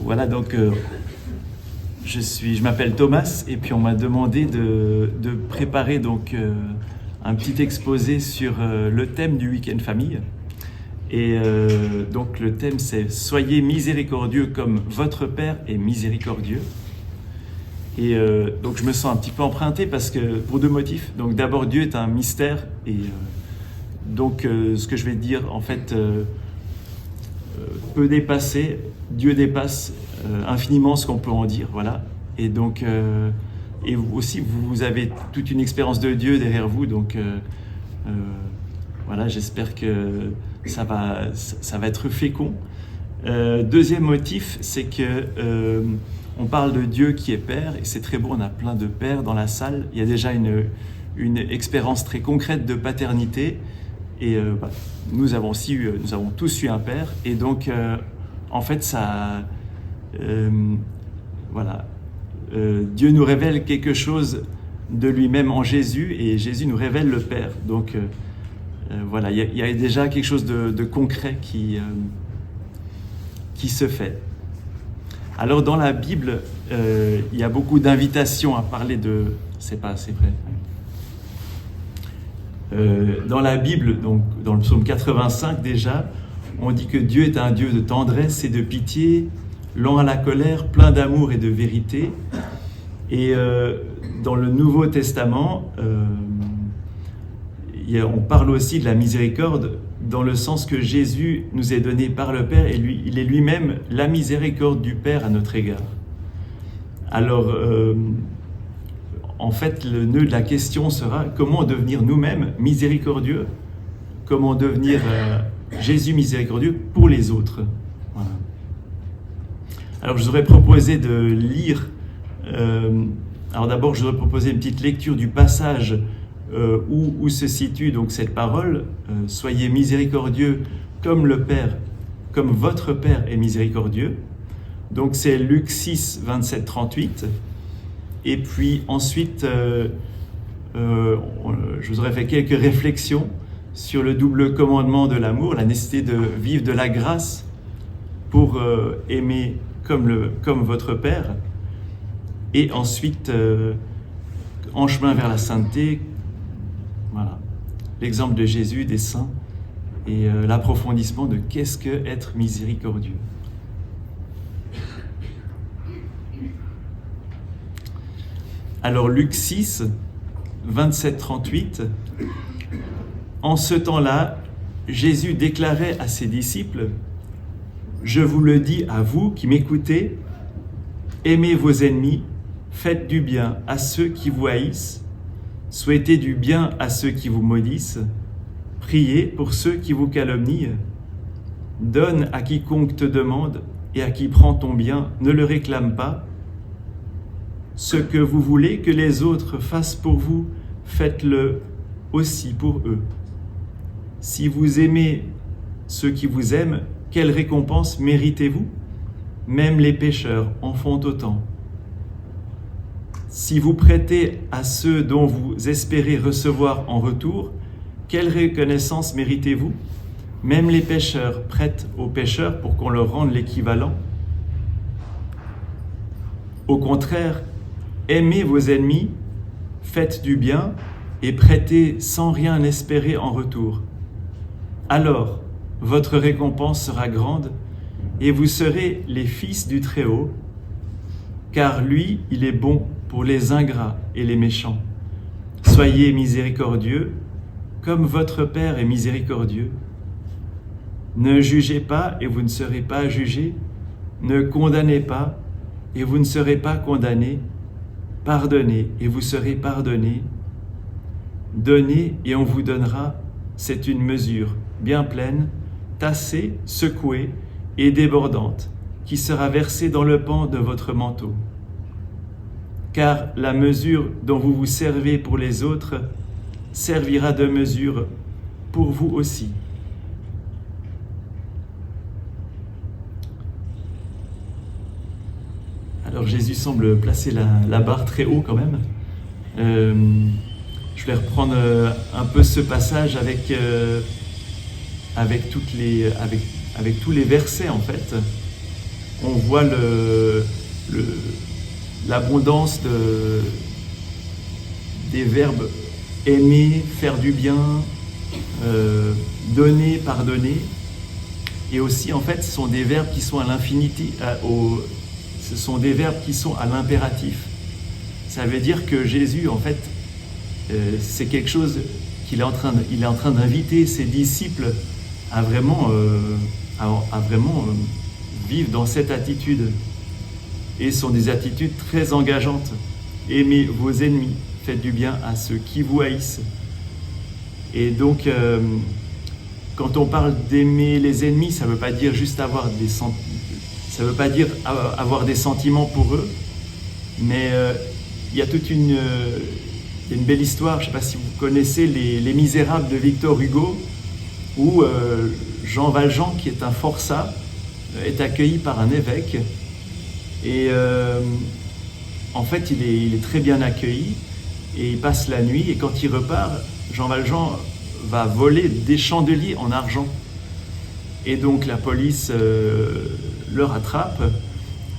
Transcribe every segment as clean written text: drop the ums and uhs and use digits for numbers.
Voilà, donc je m'appelle Thomas et puis on m'a demandé de préparer donc un petit exposé sur le thème du week-end famille. Et donc le thème c'est « Soyez miséricordieux comme votre Père est miséricordieux ». Et donc je me sens un petit peu emprunté parce que pour deux motifs. Donc d'abord Dieu est un mystère et donc ce que je vais dire en fait peut dépasser, Dieu dépasse infiniment ce qu'on peut en dire, voilà. Et donc et vous aussi vous avez toute une expérience de Dieu derrière vous, donc voilà, j'espère que ça va être fécond. Deuxième motif, c'est que on parle de Dieu qui est Père, et c'est très beau, on a plein de pères dans la salle. Il y a déjà une expérience très concrète de paternité, et nous avons tous eu un père, et donc en fait ça, voilà, Dieu nous révèle quelque chose de lui-même en Jésus, et Jésus nous révèle le Père. Donc voilà, il y a déjà quelque chose de concret qui se fait. Alors dans la Bible, il y a beaucoup d'invitations à parler de... C'est pas assez près. Dans la Bible, donc dans le psaume 85 déjà, on dit que Dieu est un Dieu de tendresse et de pitié, lent à la colère, plein d'amour et de vérité. Et dans le Nouveau Testament, on parle aussi de la miséricorde, dans le sens que Jésus nous est donné par le Père, et il est lui-même la miséricorde du Père à notre égard. Alors, en fait, le nœud de la question sera comment devenir nous-mêmes miséricordieux, comment devenir Jésus miséricordieux pour les autres. Voilà. Alors, je vous aurais proposé de lire, alors d'abord, je vous aurais proposé une petite lecture du passage où se situe donc cette parole, soyez miséricordieux comme le Père, comme votre Père est miséricordieux. Donc c'est Luc 6, 27, 38. Et puis ensuite, je vous aurais fait quelques réflexions sur le double commandement de l'amour, la nécessité de vivre de la grâce pour aimer comme votre Père. Et ensuite, en chemin vers la sainteté, voilà, l'exemple de Jésus, des saints, et l'approfondissement de qu'est-ce que être miséricordieux. Alors Luc 6, 27, 38, en ce temps-là, Jésus déclarait à ses disciples, « Je vous le dis à vous qui m'écoutez, aimez vos ennemis, faites du bien à ceux qui vous haïssent, souhaitez du bien à ceux qui vous maudissent, priez pour ceux qui vous calomnient, donne à quiconque te demande et à qui prend ton bien, ne le réclame pas. Ce que vous voulez que les autres fassent pour vous, faites-le aussi pour eux. Si vous aimez ceux qui vous aiment, quelle récompense méritez-vous? Même les pécheurs en font autant. Si vous prêtez à ceux dont vous espérez recevoir en retour, quelle reconnaissance méritez-vous? Même les pécheurs prêtent aux pécheurs pour qu'on leur rende l'équivalent. Au contraire, aimez vos ennemis, faites du bien et prêtez sans rien espérer en retour. Alors, votre récompense sera grande et vous serez les fils du Très-Haut, car lui, il est bon pour les ingrats et les méchants. Soyez miséricordieux, comme votre Père est miséricordieux. Ne jugez pas et vous ne serez pas jugés. Ne condamnez pas et vous ne serez pas condamnés. Pardonnez et vous serez pardonnés. Donnez et on vous donnera. C'est une mesure bien pleine, tassée, secouée et débordante, qui sera versée dans le pan de votre manteau. Car la mesure dont vous vous servez pour les autres servira de mesure pour vous aussi. Alors Jésus semble placer la barre très haut quand même. Je vais reprendre un peu ce passage avec tous les versets en fait. on voit l'abondance des verbes aimer, faire du bien, donner, pardonner. Et aussi, en fait, ce sont des verbes qui sont à l'infinité, ce sont des verbes qui sont à l'impératif. Ça veut dire que Jésus, en fait, c'est quelque chose il est en train d'inviter ses disciples à vraiment, vivre dans cette attitude. Et ce sont des attitudes très engageantes. Aimez vos ennemis, faites du bien à ceux qui vous haïssent. Et donc, quand on parle d'aimer les ennemis, ça ne veut pas dire juste avoir des sentiments pour eux, mais il y a toute une belle histoire. Je ne sais pas si vous connaissez les Misérables de Victor Hugo, où Jean Valjean, qui est un forçat, est accueilli par un évêque. Et en fait, il est très bien accueilli et il passe la nuit. Et quand il repart, Jean Valjean va voler des chandeliers en argent. Et donc la police le rattrape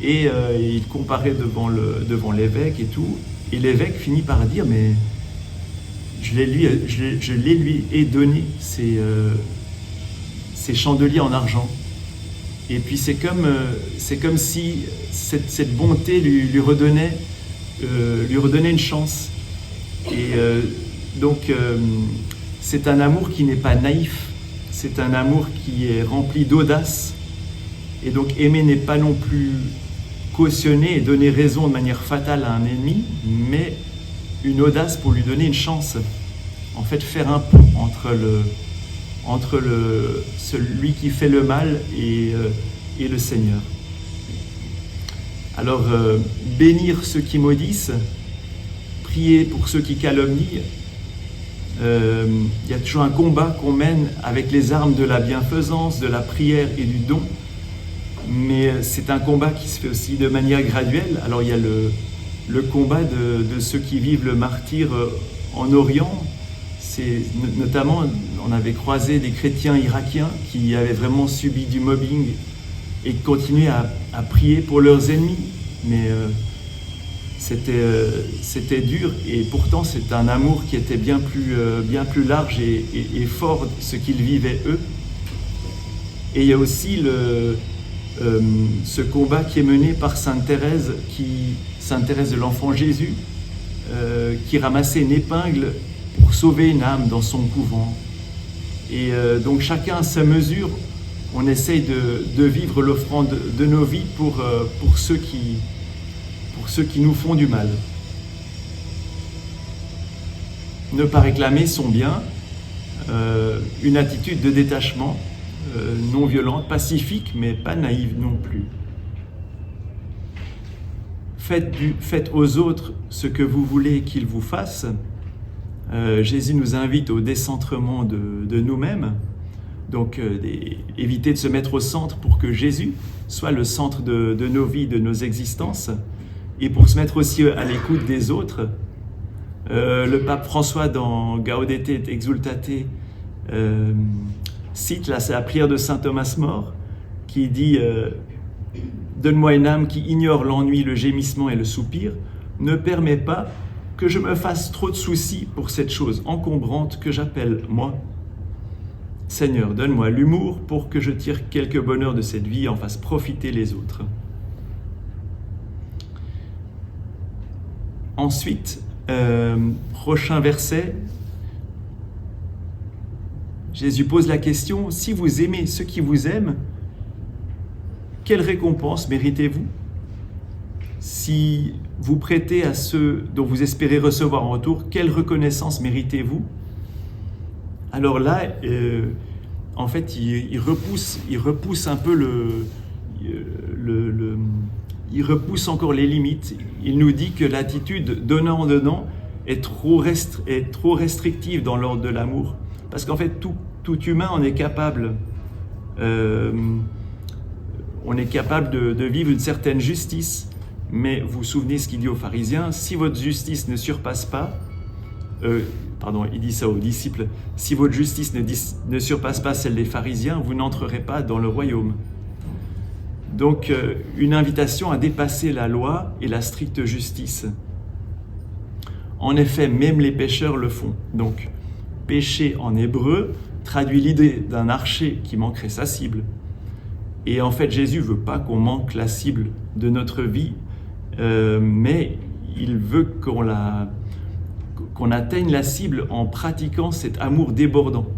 et il comparaît devant l'évêque et tout. Et l'évêque finit par dire, mais je les lui ai donné ces chandeliers en argent. Et puis c'est comme si cette bonté lui redonnait une chance. Et donc c'est un amour qui n'est pas naïf, c'est un amour qui est rempli d'audace. Et donc aimer n'est pas non plus cautionner et donner raison de manière fatale à un ennemi, mais une audace pour lui donner une chance. En fait, faire un pont entre celui qui fait le mal et le Seigneur. Alors, bénir ceux qui maudissent, prier pour ceux qui calomnient. Il y a toujours un combat qu'on mène avec les armes de la bienfaisance, de la prière et du don. Mais c'est un combat qui se fait aussi de manière graduelle. Alors il y a le combat de ceux qui vivent le martyre en Orient. C'est notamment, on avait croisé des chrétiens irakiens qui avaient vraiment subi du mobbing et qui continuaient à prier pour leurs ennemis. Mais c'était dur, et pourtant c'est un amour qui était bien plus large et fort, ce qu'ils vivaient eux. Et il y a aussi ce combat qui est mené par Sainte Thérèse de l'Enfant Jésus, qui ramassait une épingle pour sauver une âme dans son couvent. Et donc chacun à sa mesure, on essaye de vivre l'offrande de nos vies pour ceux qui nous font du mal. Ne pas réclamer son bien, une attitude de détachement, non violente, pacifique, mais pas naïve non plus. Faites aux autres ce que vous voulez qu'ils vous fassent. Jésus nous invite au décentrement de nous-mêmes, donc éviter de se mettre au centre pour que Jésus soit le centre de nos vies, de nos existences, et pour se mettre aussi à l'écoute des autres. Le pape François, dans Gaudete et Exultate, cite là, c'est la prière de saint Thomas More, qui dit donne-moi une âme qui ignore l'ennui, le gémissement et le soupir, ne permets pas que je me fasse trop de soucis pour cette chose encombrante que j'appelle moi. Seigneur, donne-moi l'humour pour que je tire quelque bonheur de cette vie et en fasse profiter les autres. Ensuite, prochain verset, Jésus pose la question, si vous aimez ceux qui vous aiment, quelle récompense méritez-vous? Si vous prêtez à ceux dont vous espérez recevoir en retour, quelle reconnaissance méritez-vous? Alors là, en fait, il repousse un peu il repousse encore les limites. Il nous dit que l'attitude donnant-donnant est trop restrictive dans l'ordre de l'amour. Parce qu'en fait, tout humain, on est capable de vivre une certaine justice. Mais vous vous souvenez ce qu'il dit aux pharisiens, si votre justice ne surpasse pas, il dit ça aux disciples, si votre justice ne surpasse pas celle des pharisiens, vous n'entrerez pas dans le royaume. Donc, une invitation à dépasser la loi et la stricte justice. En effet, même les pécheurs le font. Donc, péché en hébreu traduit l'idée d'un archer qui manquerait sa cible. Et en fait, Jésus ne veut pas qu'on manque la cible de notre vie, mais il veut qu'on atteigne la cible en pratiquant cet amour débordant.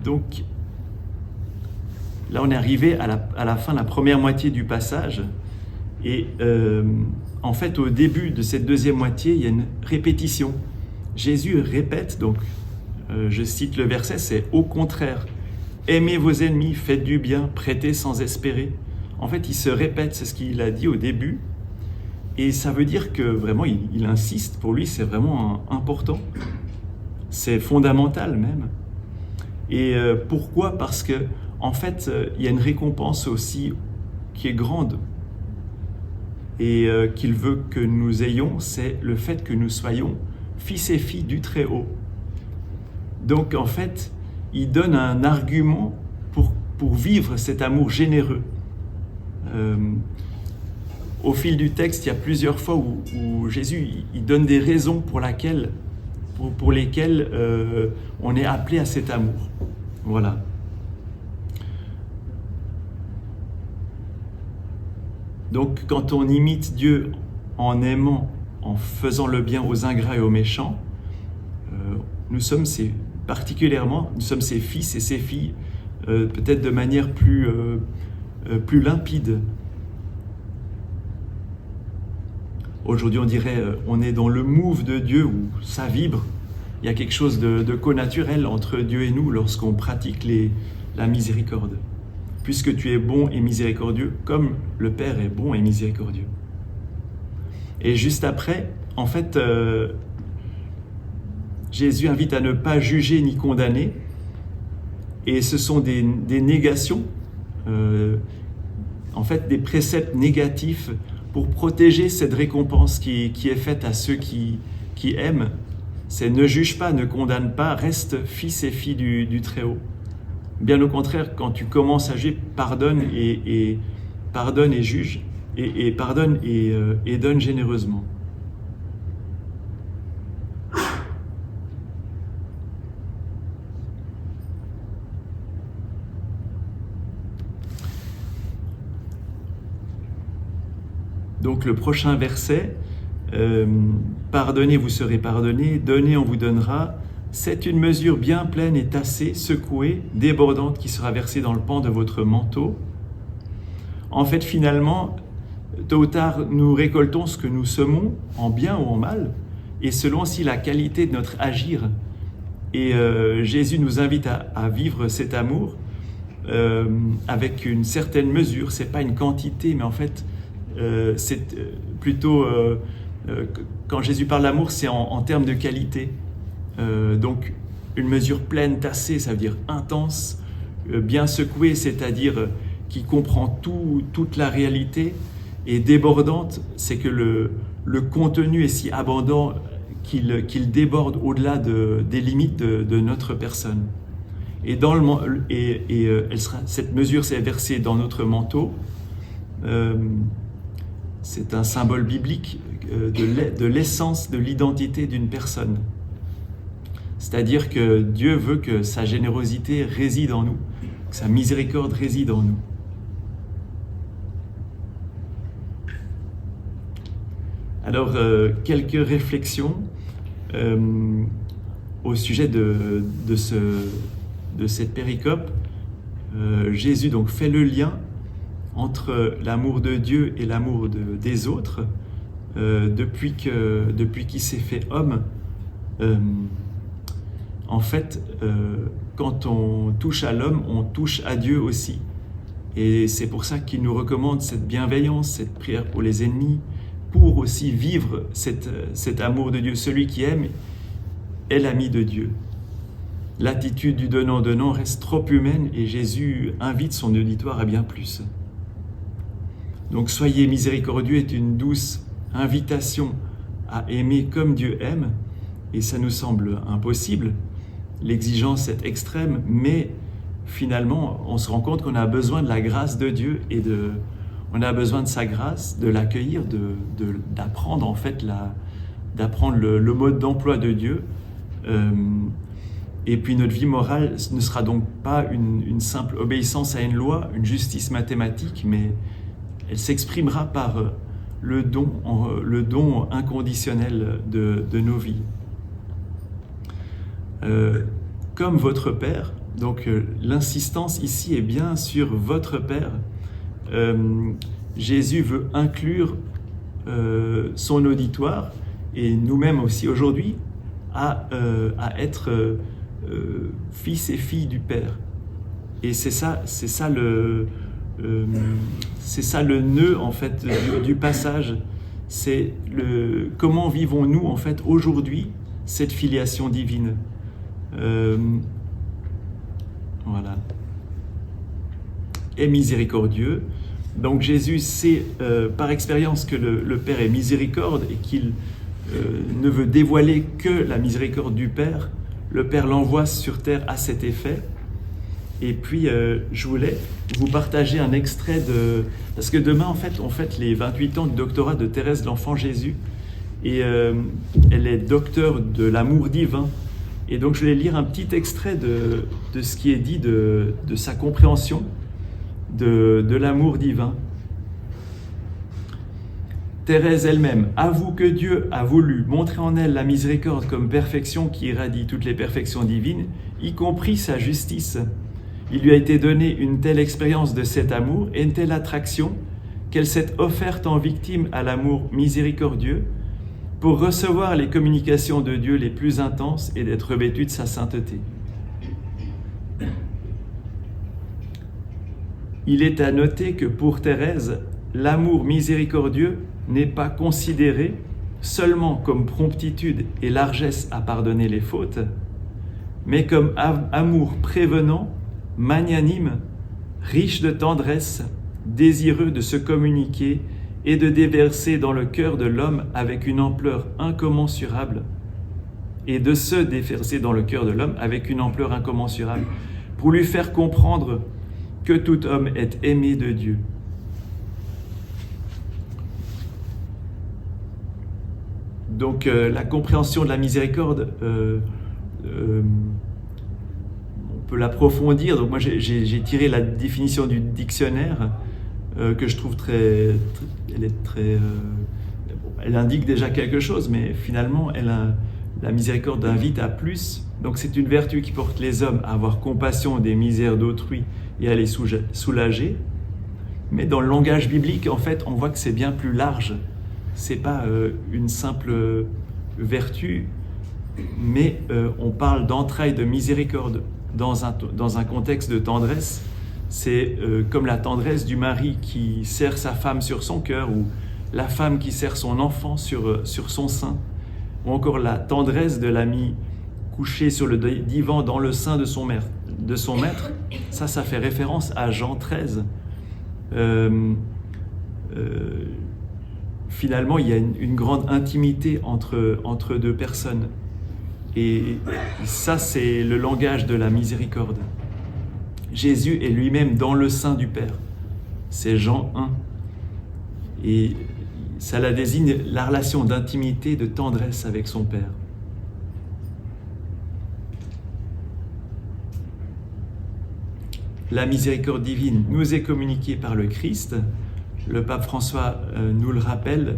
Donc, là, on est arrivé à la fin, la première moitié du passage. Et en fait, au début de cette deuxième moitié, il y a une répétition. Jésus répète, donc, je cite le verset, c'est « Au contraire, aimez vos ennemis, faites du bien, prêtez sans espérer ». En fait, il se répète, c'est ce qu'il a dit au début. Et ça veut dire que vraiment, il insiste. Pour lui, c'est vraiment important. C'est fondamental même. Et pourquoi ? Parce que, en fait, il y a une récompense aussi qui est grande et qu'il veut que nous ayons, c'est le fait que nous soyons fils et filles du Très-Haut. Donc, en fait, il donne un argument pour vivre cet amour généreux. Au fil du texte, il y a plusieurs fois où Jésus il donne des raisons pour lesquelles on est appelé à cet amour. Voilà. Donc, quand on imite Dieu en aimant, en faisant le bien aux ingrats et aux méchants, nous sommes ses fils et ses filles, peut-être de manière plus limpide. Aujourd'hui, on dirait on est dans le move de Dieu où ça vibre. Il y a quelque chose de connaturel entre Dieu et nous lorsqu'on pratique la miséricorde. Puisque tu es bon et miséricordieux, comme le Père est bon et miséricordieux. Et juste après, en fait, Jésus invite à ne pas juger ni condamner. Et ce sont des négations, en fait des préceptes négatifs pour protéger cette récompense qui est faite à ceux qui aiment. C'est ne juge pas, ne condamne pas, reste fils et fille du Très-Haut. Bien au contraire, quand tu commences à juger, pardonne et juge, et pardonne et donne généreusement. Donc le prochain verset, pardonnez, vous serez pardonnés, donnez, on vous donnera. C'est une mesure bien pleine et tassée, secouée, débordante qui sera versée dans le pan de votre manteau. En fait, finalement, tôt ou tard, nous récoltons ce que nous semons, en bien ou en mal, et selon aussi la qualité de notre agir. Et Jésus nous invite à vivre cet amour avec une certaine mesure. C'est pas une quantité, mais en fait, c'est plutôt quand Jésus parle d'amour, c'est en termes de qualité. Donc une mesure pleine, tassée, ça veut dire intense, bien secouée, c'est-à-dire qui comprend toute la réalité, et débordante, c'est que le contenu est si abondant qu'il déborde au-delà des limites de notre personne. Et cette mesure s'est versée dans notre manteau. C'est un symbole biblique de l'essence, de l'identité d'une personne. C'est-à-dire que Dieu veut que sa générosité réside en nous, que sa miséricorde réside en nous. Alors, quelques réflexions au sujet de cette péricope. Jésus donc fait le lien entre l'amour de Dieu et l'amour des autres depuis qu'il s'est fait homme. En fait, quand on touche à l'homme, on touche à Dieu aussi. Et c'est pour ça qu'il nous recommande cette bienveillance, cette prière pour les ennemis, pour aussi vivre cet amour de Dieu. Celui qui aime est l'ami de Dieu. L'attitude du donnant-donnant reste trop humaine et Jésus invite son auditoire à bien plus. Donc, soyez miséricordieux est une douce invitation à aimer comme Dieu aime, et ça nous semble impossible, l'exigence est extrême, mais finalement, on se rend compte qu'on a besoin de la grâce de Dieu on a besoin de sa grâce, de l'accueillir, d'apprendre en fait d'apprendre le mode d'emploi de Dieu. Et puis notre vie morale ne sera donc pas une simple obéissance à une loi, une justice mathématique, mais elle s'exprimera par le don inconditionnel de nos vies. Comme votre Père, donc l'insistance ici est bien sur votre Père. Jésus veut inclure son auditoire et nous-mêmes aussi aujourd'hui à être fils et filles du Père. Et c'est ça le nœud en fait du passage. C'est comment vivons-nous en fait aujourd'hui cette filiation divine. Voilà. Est miséricordieux. Donc Jésus sait par expérience que le Père est miséricorde et qu'il ne veut dévoiler que la miséricorde du Père. Le Père l'envoie sur terre à cet effet. Et puis, je voulais vous partager un extrait parce que demain, en fait, on fête les 28 ans du doctorat de Thérèse de l'Enfant Jésus. Et elle est docteure de l'amour divin. Et donc, je voulais lire un petit extrait de ce qui est dit de sa compréhension de l'amour divin. Thérèse elle-même avoue que Dieu a voulu montrer en elle la miséricorde comme perfection qui irradie toutes les perfections divines, y compris sa justice. Il lui a été donné une telle expérience de cet amour et une telle attraction qu'elle s'est offerte en victime à l'amour miséricordieux pour recevoir les communications de Dieu les plus intenses et d'être revêtue de sa sainteté. Il est à noter que pour Thérèse, l'amour miséricordieux n'est pas considéré seulement comme promptitude et largesse à pardonner les fautes, mais comme amour prévenant, magnanime, riche de tendresse, désireux de se communiquer et de déverser dans le cœur de l'homme avec une ampleur incommensurable, pour lui faire comprendre que tout homme est aimé de Dieu. Donc la compréhension de la miséricorde, on peut l'approfondir. Donc moi j'ai tiré la définition du dictionnaire que je trouve elle indique déjà quelque chose, mais finalement la miséricorde invite à plus. Donc c'est une vertu qui porte les hommes à avoir compassion des misères d'autrui et à les soulager. Mais dans le langage biblique, en fait, on voit que c'est bien plus large. C'est pas une simple vertu, mais on parle d'entrailles de miséricorde dans un contexte de tendresse. C'est comme la tendresse du mari qui serre sa femme sur son cœur, ou la femme qui serre son enfant sur son sein, ou encore la tendresse de l'ami couché sur le divan dans le sein de son maître. Ça fait référence à Jean 13. Finalement, il y a une grande intimité entre deux personnes. Et ça, c'est le langage de la miséricorde. Jésus est lui-même dans le sein du Père. C'est Jean 1. Et ça désigne la relation d'intimité, de tendresse avec son Père. La miséricorde divine nous est communiquée par le Christ. Le pape François nous le rappelle.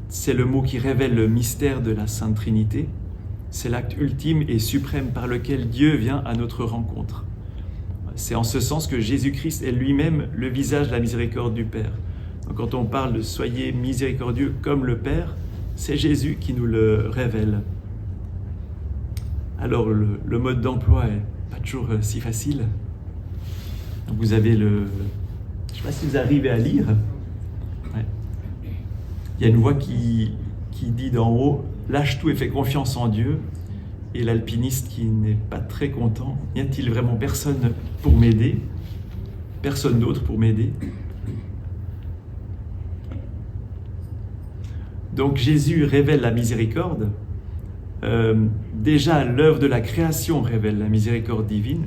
C'est le mot qui révèle le mystère de la Sainte Trinité. C'est l'acte ultime et suprême par lequel Dieu vient à notre rencontre. C'est en ce sens que Jésus-Christ est lui-même le visage de la miséricorde du Père. Donc quand on parle de « soyez miséricordieux comme le Père », c'est Jésus qui nous le révèle. Alors le mode d'emploi n'est pas toujours si facile. Donc vous avez je ne sais pas si vous arrivez à lire. Ouais. Il y a une voix qui dit d'en haut « Lâche tout et fais confiance en Dieu ». Et l'alpiniste qui n'est pas très content « Y a-t-il vraiment personne pour m'aider ? Personne d'autre pour m'aider ?» Donc Jésus révèle la miséricorde déjà l'œuvre de la création révèle la miséricorde divine.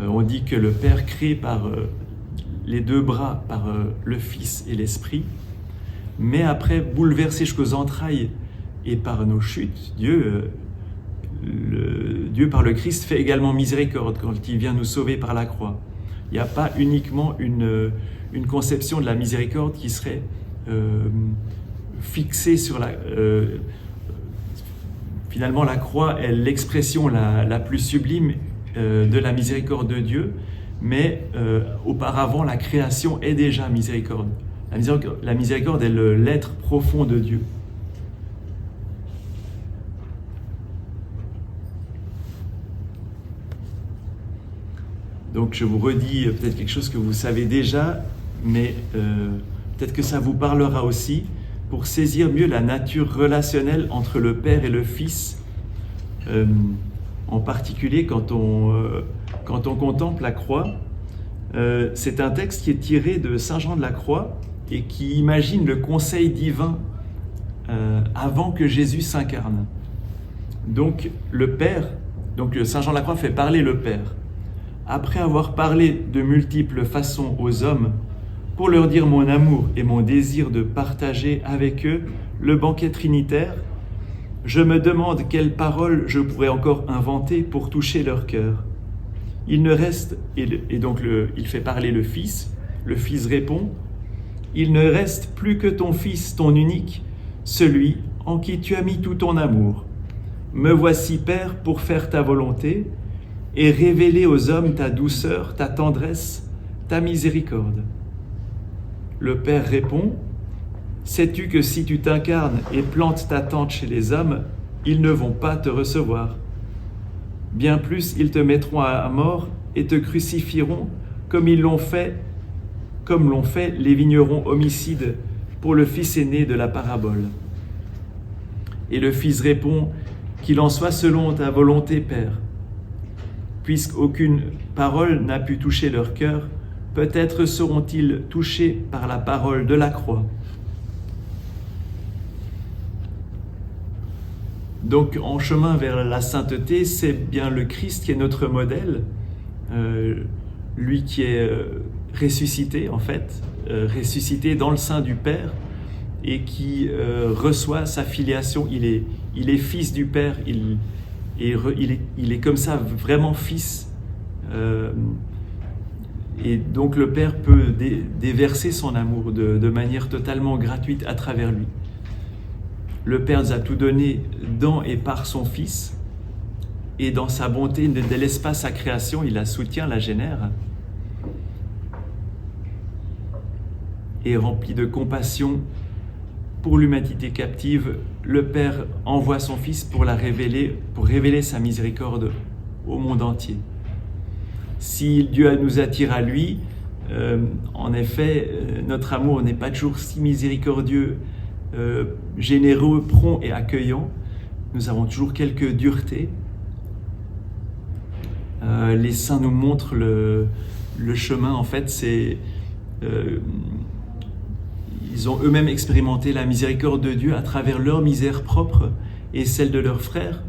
On dit que le Père crée par les deux bras, par le Fils et l'Esprit, mais après, bouleversé jusqu'aux entrailles et par nos chutes, Dieu par le Christ fait également miséricorde quand il vient nous sauver par la croix. Il n'y a pas uniquement une conception de la miséricorde qui serait fixée sur la... finalement, la croix est l'expression la plus sublime de la miséricorde de Dieu, mais auparavant, la création est déjà miséricorde. La miséricorde est l'être profond de Dieu. Donc je vous redis peut-être quelque chose que vous savez déjà, mais peut-être que ça vous parlera aussi pour saisir mieux la nature relationnelle entre le Père et le Fils, en particulier quand on contemple la croix. C'est un texte qui est tiré de Saint Jean de la Croix et qui imagine le conseil divin avant que Jésus s'incarne. Donc le Père, Saint Jean de la Croix fait parler le Père. Après avoir parlé de multiples façons aux hommes, pour leur dire mon amour et mon désir de partager avec eux le banquet trinitaire, je me demande quelles paroles je pourrais encore inventer pour toucher leur cœur. Il ne reste, il fait parler le Fils répond, il ne reste plus que ton Fils, ton unique, celui en qui tu as mis tout ton amour. Me voici, Père, pour faire ta volonté et révéler aux hommes ta douceur, ta tendresse, ta miséricorde. Le Père répond, sais-tu que si tu t'incarnes et plantes ta tente chez les hommes, ils ne vont pas te recevoir. Bien plus, ils te mettront à mort et te crucifieront comme l'ont fait les vignerons homicides pour le fils aîné de la parabole. Et le Fils répond, qu'il en soit selon ta volonté, Père. Puisqu'aucune parole n'a pu toucher leur cœur, peut-être seront-ils touchés par la parole de la croix. Donc, en chemin vers la sainteté, c'est bien le Christ qui est notre modèle, lui qui est ressuscité, en fait, ressuscité dans le sein du Père et qui reçoit sa filiation. Il est fils du Père, il est comme ça vraiment fils. Et donc le Père peut déverser son amour de manière totalement gratuite à travers lui. Le Père nous a tout donné dans et par son Fils, et dans sa bonté ne délaisse pas sa création, il la soutient, la génère, et rempli de compassion pour l'humanité captive, le Père envoie son Fils pour révéler sa miséricorde au monde entier. Si Dieu nous attire à lui, en effet, notre amour n'est pas toujours si miséricordieux, généreux, prompt et accueillant. Nous avons toujours quelques duretés. Les saints nous montrent le chemin. En fait, ils ont eux-mêmes expérimenté la miséricorde de Dieu à travers leur misère propre et celle de leurs frères.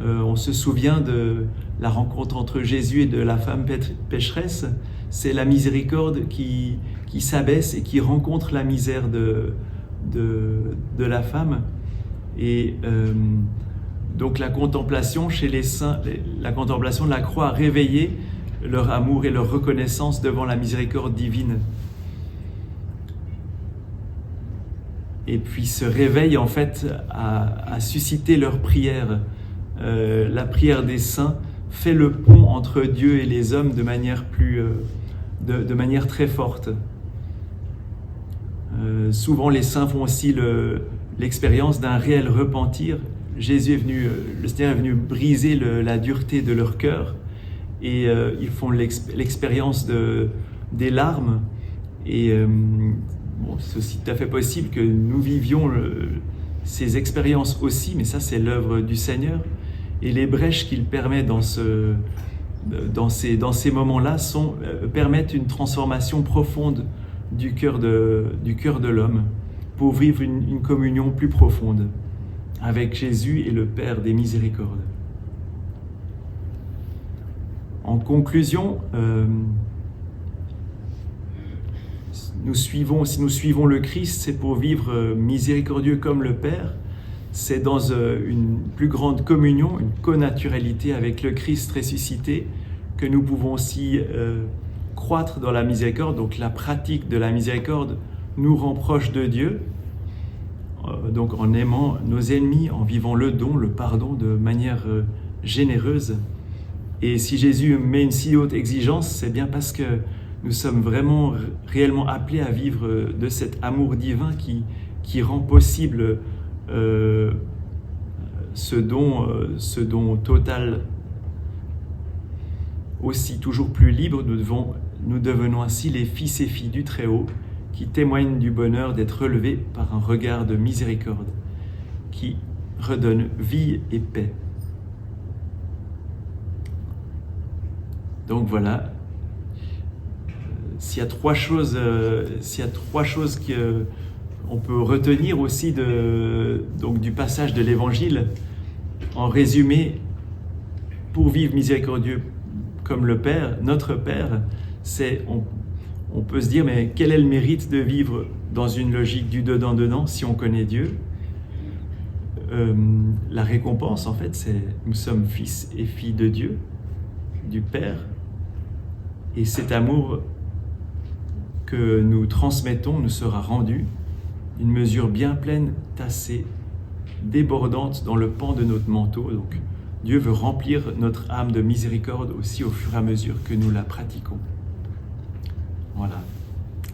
On se souvient de la rencontre entre Jésus et de la femme pécheresse. C'est la miséricorde qui s'abaisse et qui rencontre la misère de la femme. Et donc la contemplation chez les saints, la contemplation de la croix a réveillé leur amour et leur reconnaissance devant la miséricorde divine. Et puis ce réveil, en fait, a suscité leur prière. La prière des saints fait le pont entre Dieu et les hommes de manière très forte. Souvent, les saints font aussi l'expérience d'un réel repentir. Le Seigneur est venu briser la dureté de leur cœur, et ils font l'expérience des larmes. Et c'est aussi tout à fait possible que nous vivions ces expériences aussi, mais ça, c'est l'œuvre du Seigneur. Et les brèches qu'il permet dans ces moments-là permettent une transformation profonde du cœur de l'homme pour vivre une communion plus profonde avec Jésus et le Père des miséricordes. En conclusion, si nous suivons le Christ, c'est pour vivre miséricordieux comme le Père. C'est dans une plus grande communion, une connaturalité avec le Christ ressuscité que nous pouvons aussi croître dans la miséricorde. Donc la pratique de la miséricorde nous rend proches de Dieu, donc en aimant nos ennemis, en vivant le don, le pardon de manière généreuse. Et si Jésus met une si haute exigence, c'est bien parce que nous sommes vraiment, réellement appelés à vivre de cet amour divin qui rend possible ce don total. Aussi toujours plus libres, nous devenons ainsi les fils et filles du Très-Haut qui témoignent du bonheur d'être relevés par un regard de miséricorde qui redonne vie et paix. Donc voilà, s'il y a trois choses qu'on peut retenir aussi du passage de l'Évangile, en résumé, pour vivre miséricordieux comme le Père, notre Père, on peut se dire, mais quel est le mérite de vivre dans une logique du dedans-dedans si on connaît Dieu? La récompense, en fait, c'est nous sommes fils et filles de Dieu, du Père, et cet amour que nous transmettons nous sera rendu d'une mesure bien pleine, tassée, débordante dans le pan de notre manteau. Donc, Dieu veut remplir notre âme de miséricorde aussi au fur et à mesure que nous la pratiquons. Voilà.